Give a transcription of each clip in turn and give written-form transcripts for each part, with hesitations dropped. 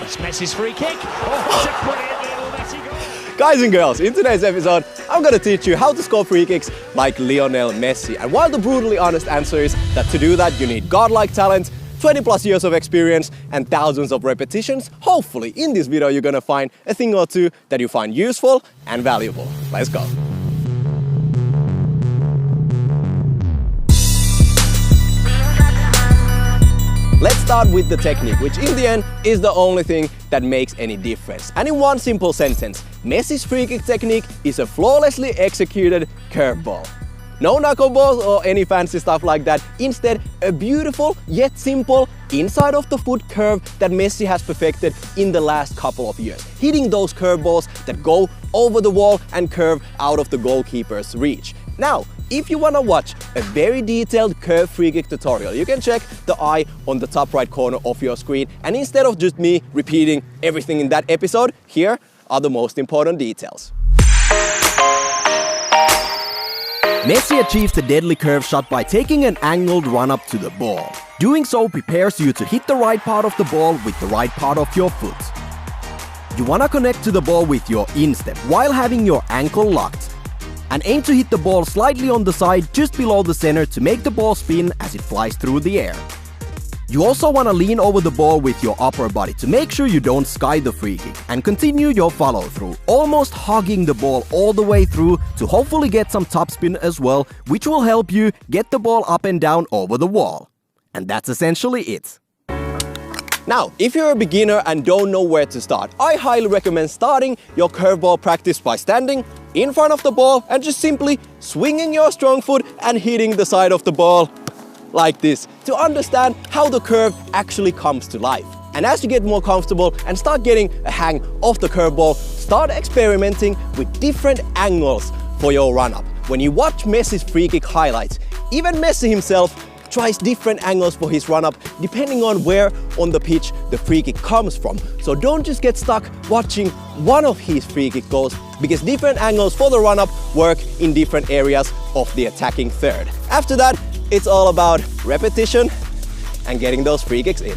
It's Messi's free kick. Oh, it's a brilliant little Messi goal. Guys and girls, in today's episode, I'm gonna teach you how to score free kicks like Lionel Messi. And while the brutally honest answer is that to do that, you need godlike talent, 20 plus years of experience and thousands of repetitions, hopefully in this video you're gonna find a thing or two that you find useful and valuable. Let's go. Let's start with the technique, which in the end is the only thing that makes any difference. And in one simple sentence, Messi's free kick technique is a flawlessly executed curveball. No knuckleballs or any fancy stuff like that. Instead, a beautiful yet simple inside of the foot curve that Messi has perfected in the last couple of years. Hitting those curveballs that go over the wall and curve out of the goalkeeper's reach. Now, if you want to watch a very detailed curve free kick tutorial, you can check the eye on the top right corner of your screen. And instead of just me repeating everything in that episode, here are the most important details. Messi achieves the deadly curve shot by taking an angled run up to the ball. Doing so prepares you to hit the right part of the ball with the right part of your foot. You want to connect to the ball with your instep while having your ankle locked. And aim to hit the ball slightly on the side just below the center to make the ball spin as it flies through the air. You also want to lean over the ball with your upper body to make sure you don't sky the free kick and continue your follow through, almost hogging the ball all the way through to hopefully get some topspin as well, which will help you get the ball up and down over the wall. And that's essentially it. Now, if you're a beginner and don't know where to start, I highly recommend starting your curveball practice by standing in front of the ball and just simply swinging your strong foot and hitting the side of the ball like this to understand how the curve actually comes to life. And as you get more comfortable and start getting a hang of the curveball, start experimenting with different angles for your run-up. When you watch Messi's free kick highlights, even Messi himself tries different angles for his run-up depending on where on the pitch the free kick comes from. So don't just get stuck watching one of his free kick goals, because different angles for the run-up work in different areas of the attacking third. After that, it's all about repetition and getting those free kicks in.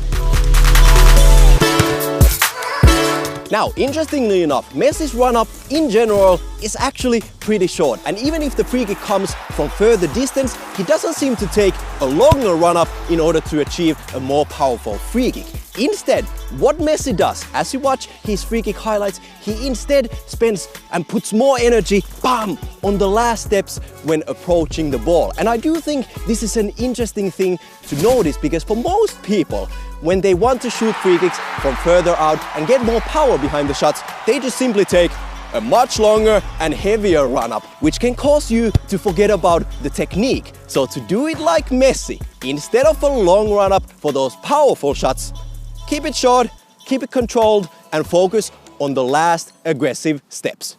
Now, interestingly enough, Messi's run-up in general is actually pretty short. And even if the free kick comes from further distance, he doesn't seem to take a longer run-up in order to achieve a more powerful free kick. Instead, what Messi does, as you watch his free kick highlights, he instead spends and puts more energy, bam, on the last steps when approaching the ball. And I do think this is an interesting thing to notice, because for most people, when they want to shoot free kicks from further out and get more power behind the shots, they just simply take a much longer and heavier run-up, which can cause you to forget about the technique. So to do it like Messi, instead of a long run-up for those powerful shots, keep it short, keep it controlled, and focus on the last aggressive steps.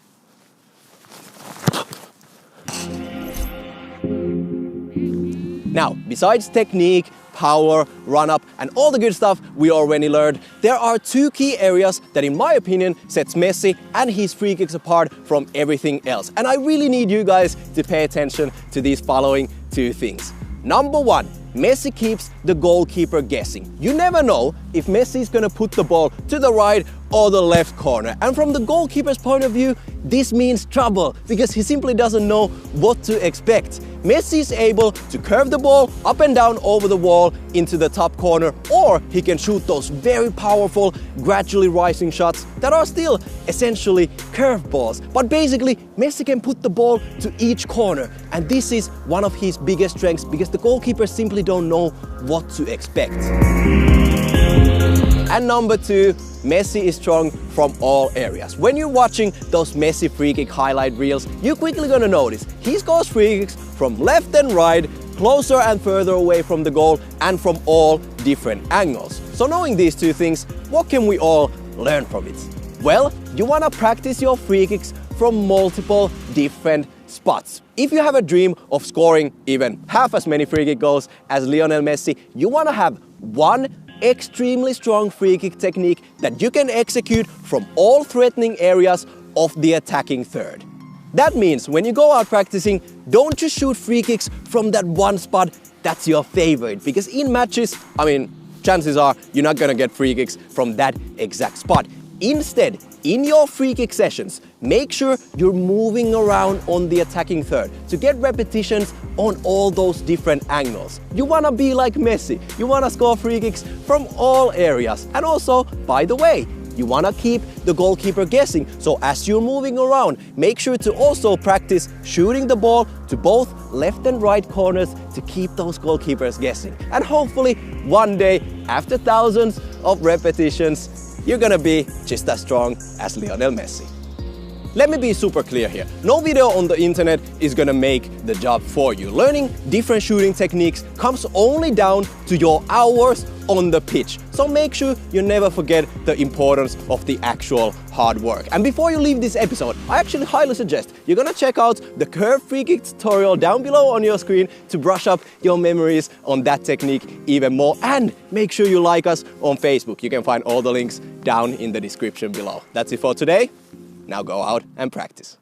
Now, besides technique, power, run-up, and all the good stuff we already learned, there are two key areas that, in my opinion, sets Messi and his free kicks apart from everything else. And I really need you guys to pay attention to these following two things. Number one, Messi keeps the goalkeeper guessing. You never know if Messi is gonna put the ball to the right or the left corner. And from the goalkeeper's point of view, this means trouble, because he simply doesn't know what to expect. Messi is able to curve the ball up and down over the wall into the top corner, or he can shoot those very powerful, gradually rising shots that are still essentially curveballs. But basically, Messi can put the ball to each corner, and this is one of his biggest strengths, because the goalkeepers simply don't know what to expect. And number two, Messi is strong from all areas. When you're watching those Messi free kick highlight reels, you're quickly gonna notice he scores free kicks from left and right, closer and further away from the goal, and from all different angles. So knowing these two things, what can we all learn from it? Well, you wanna practice your free kicks from multiple different spots. If you have a dream of scoring even half as many free kick goals as Lionel Messi, you wanna have one extremely strong free kick technique that you can execute from all threatening areas of the attacking third. That means when you go out practicing, don't just shoot free kicks from that one spot that's your favorite, because in matches, chances are you're not gonna get free kicks from that exact spot. Instead, in your free kick sessions, make sure you're moving around on the attacking third to get repetitions on all those different angles. You wanna be like Messi. You wanna score free kicks from all areas. And also, by the way, you wanna keep the goalkeeper guessing. So as you're moving around, make sure to also practice shooting the ball to both left and right corners to keep those goalkeepers guessing. And hopefully, one day, after thousands of repetitions, you're gonna be just as strong as Lionel Messi. Let me be super clear here. No video on the internet is gonna make the job for you. Learning different shooting techniques comes only down to your hours on the pitch. So make sure you never forget the importance of the actual hard work. And before you leave this episode, I actually highly suggest you're gonna check out the curved free kick tutorial down below on your screen to brush up your memories on that technique even more. And make sure you like us on Facebook. You can find all the links down in the description below. That's it for today. Now go out and practice.